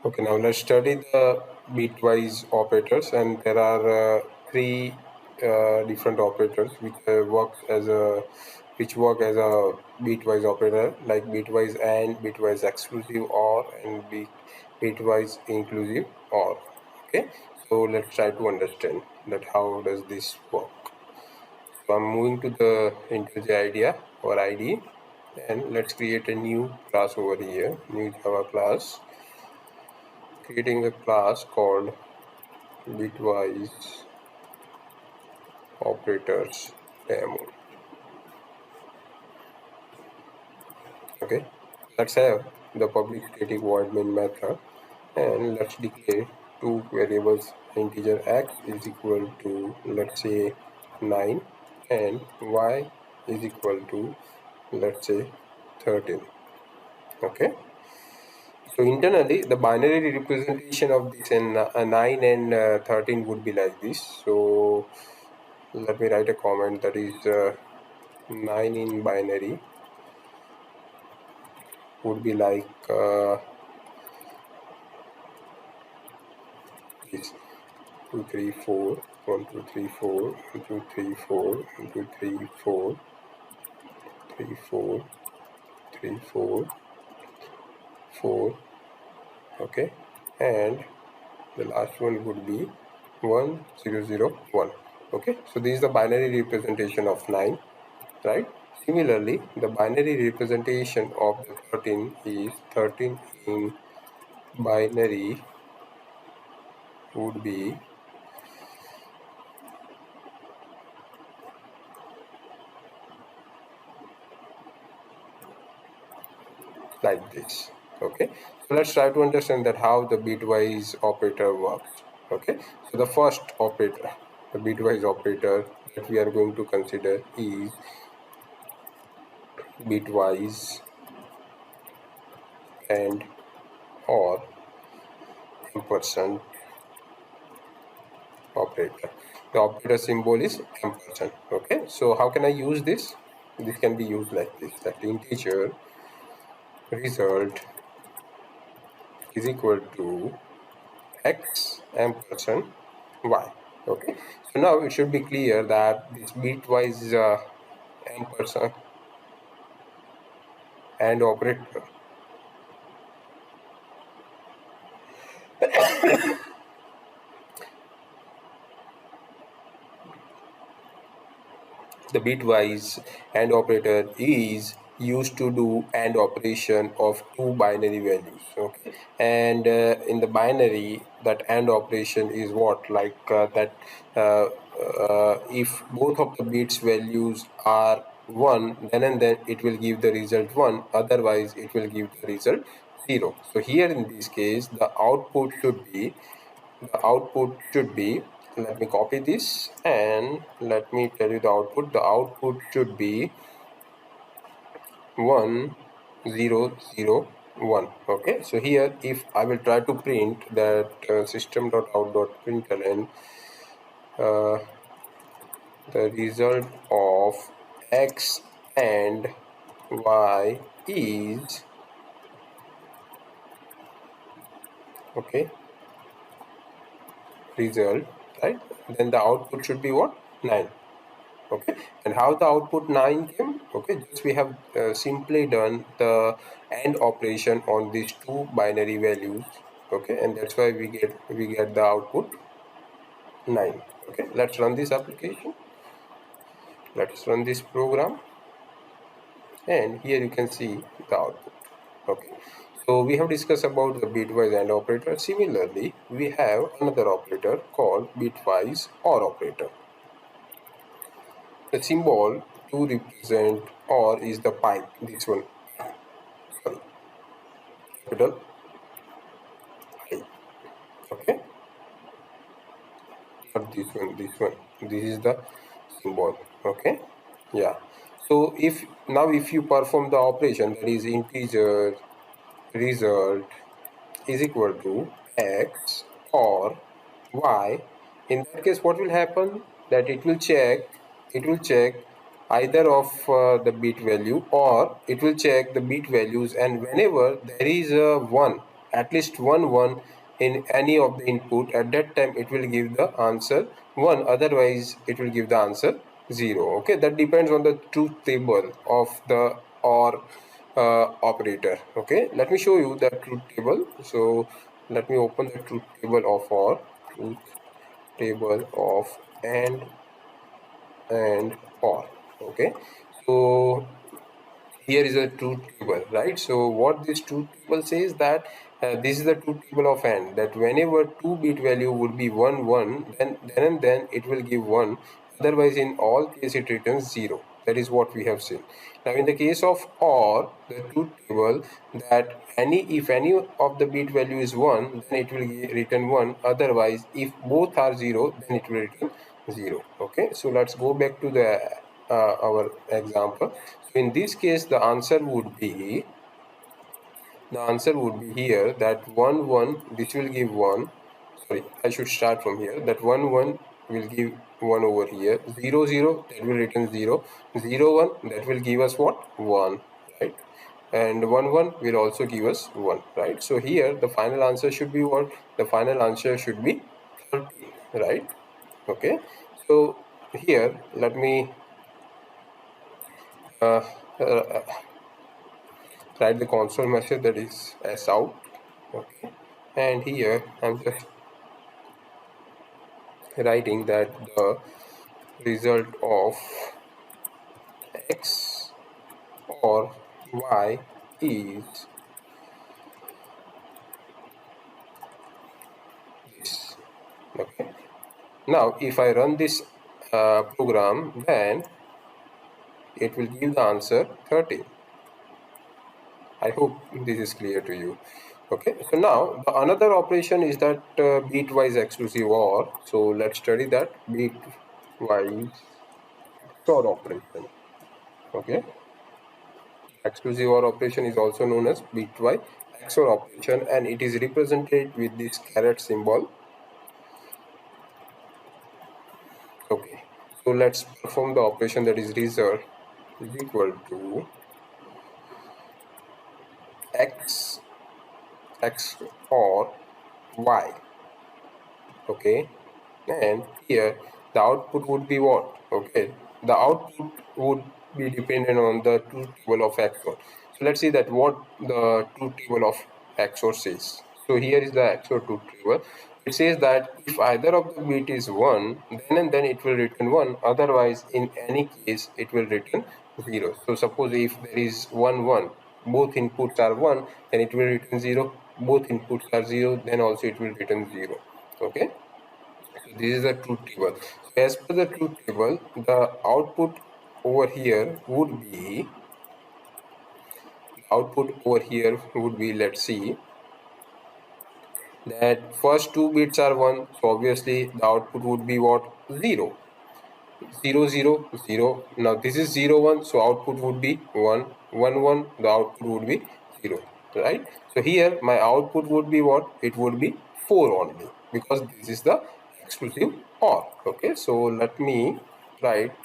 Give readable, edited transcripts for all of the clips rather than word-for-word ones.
Okay, now let's study the bitwise operators, and there are three different operators which work as a bitwise operator, like bitwise and bitwise exclusive or and bitwise inclusive or. Okay, so let's try to understand that how does this work. So I'm moving to the IntelliJ idea or ID, and let's create a new class over here, new Java class, creating a class called Bitwise Operators demo. Okay, let's have the public static void main method, and let's declare two variables. Integer x is equal to, let's say, 9, and y is equal to, let's say, 13. Okay, so internally the binary representation of this and 9 and 13 would be like this. So let me write a comment that is 9 in binary would be like this: 2 3 4 1 2 3 4 1 2 3 4 1 2 3 4 3 4 3 4 4. Okay, and the last one would be 1 0 0 1. Okay, so this is the binary representation of 9, right? Similarly, the binary representation of the 13 is 13 in binary would be like this. Okay, so let's try to understand that how the bitwise operator works. Okay, so the first operator, the bitwise operator that we are going to consider is bitwise and or ampersand operator. The operator symbol is ampersand. Okay, so how can I use this? This can be used like this, that integer result is equal to x ampersand y. Okay, so now it should be clear that this bitwise ampersand and operator the bitwise AND operator is used to do AND operation of two binary values. Okay, and in the binary, that AND operation is what, like if both of the bits values are 1, then and then it will give the result 1, otherwise it will give the result 0. So here in this case the output should be, let me copy this and let me tell you the output should be 1 0 0 1. Okay, so here if I will try to print that system.out.println the result of x and y is, okay, result, right, then the output should be what, 9. Okay, and how the output 9 came? Okay, just we have simply done the AND operation on these two binary values. Okay, and that's why we get the output 9. Okay, let's run this application, let's run this program, and here you can see the output. Okay, so we have discussed about the bitwise AND operator. Similarly, we have another operator called bitwise OR operator. The symbol to represent OR is the pipe, this one, sorry, capital I. Okay, not this one, this is the symbol. Okay, yeah. So if you perform the operation, that is integer result is equal to x or y, in that case what will happen, that it will check either of the bit value, or it will check the bit values, and whenever there is a 1 at least one in any of the input, at that time it will give the answer 1, otherwise it will give the answer 0. Okay, that depends on the truth table of the OR operator. Okay, let me show you the truth table. So let me open the truth table of OR, truth table of and OR. Okay, so here is a truth table, right? So what this truth table says that this is the truth table of AND, that whenever 2-bit value would be 1 1, then it will give 1, otherwise in all case it returns 0. That is what we have seen. Now in the case of OR, the truth table, that if any of the bit value is 1, then it will return 1, otherwise if both are 0, then it will return 0. Okay, so let's go back to the our example. So in this case the answer would be here that 1 1, this will give 1. Sorry, I should start from here. That 1 1 will give 1 over here. 0 0, that will return 0. 0 1, that will give us what? 1, right? And 1 1 will also give us 1, right? So here the final answer should be what? The final answer should be 30, right? Okay, so here let me uh, uh, write the console message, that is s out. Okay, and here I'm just writing that the result of x or y is this. Okay, now if I run this program, then it will give the answer 30. I hope this is clear to you. Okay, so now the another operation is that bitwise exclusive OR. So let's study that bitwise XOR operation. Okay, exclusive OR operation is also known as bitwise XOR operation, and it is represented with this caret symbol. Okay, so let's perform the operation, that is result is equal to x or y. Okay, and here the output would be what? Okay, the output would be dependent on the truth table of XOR. So let's see that what the truth table of XOR says. So here is the XOR truth table. It says that if either of the bit is 1, then it will return 1, otherwise in any case it will return 0. So suppose if there is 1 1, both inputs are 1, then it will return 0. Both inputs are 0, then also it will return 0. Okay, so this is the truth table. So as per the truth table, the output over here would be let's see that first two bits are 1, so obviously the output would be what? 0. 0 0 0. Now this is 0 1, so output would be 1 1 1, the output would be 0, right? So here my output would be what? It would be 4 only, because this is the exclusive OR. Okay, so let me write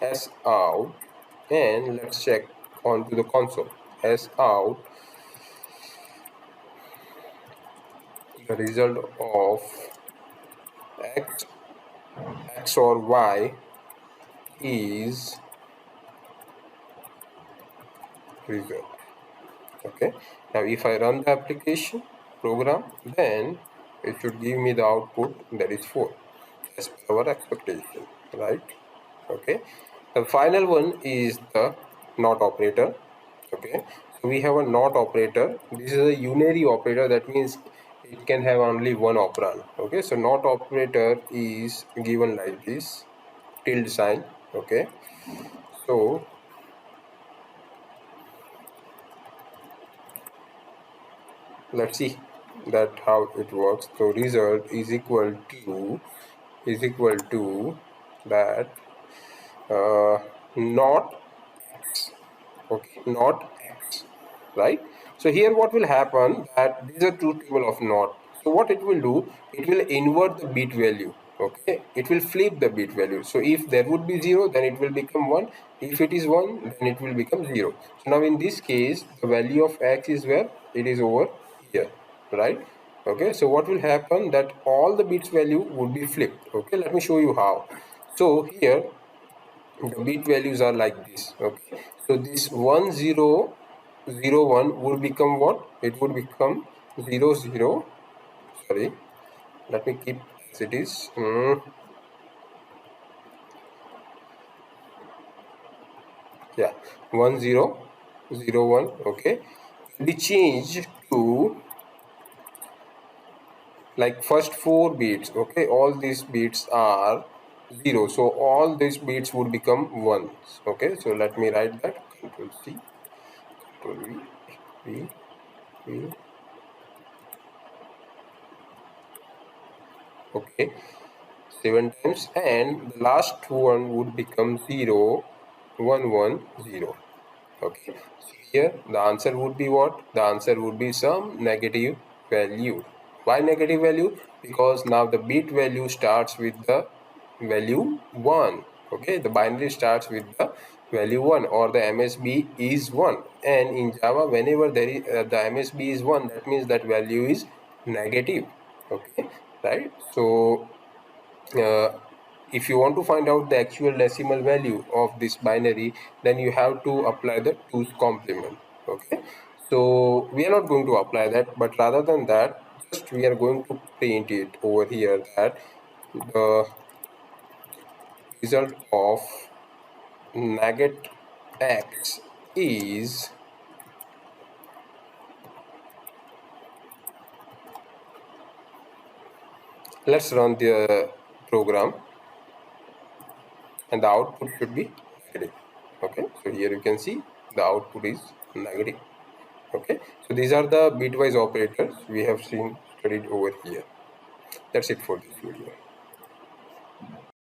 S out, and let's check onto the console. S out, the result of x or y is result. Okay, now if I run the application program, then it should give me the output, that is 4, as per our expectation, right? Okay, the final one is the NOT operator. Okay, so we have a NOT operator. This is a unary operator, that means it can have only one operand. Okay, so NOT operator is given like this, tilde sign. Okay, so let's see that how it works. So result is equal to that not x. Okay, not x, right? So here what will happen, that this is a truth table of not. So what it will do, it will invert the bit value. Okay, it will flip the bit value. So if there would be 0, then it will become 1. If it is 1, then it will become 0. So now in this case, the value of x is where? It is over here. right? Okay, so what will happen, that all the bits value would be flipped. Okay, let me show you how. So here the bit values are like this. Okay, so this 1001 would become what? It would become 00. Sorry, let me keep as it is. Yeah, 1001. Okay, will be changed to like first four bits. Okay, all these bits are 0, so all these bits would become ones. Okay, so let me write that. Control C, Control V, V. Okay, 7 times, and the last one would become 0, 1, 1, 0. Okay, so here the answer would be what? The answer would be some negative value. Why negative value? Because now the bit value starts with the value 1. Okay, the binary starts with the value 1, or the MSB is 1. And in Java, whenever there is the MSB is 1, that means that value is negative. Okay, right? So uh, if you want to find out the actual decimal value of this binary, then you have to apply the 2's complement. Okay, so we are not going to apply that, but rather than that, just we are going to print it over here, that the result of negative x is, let's run the program, and the output should be negative. Okay, so here you can see the output is negative. Okay, so these are the bitwise operators we have seen studied over here. That's it for this video.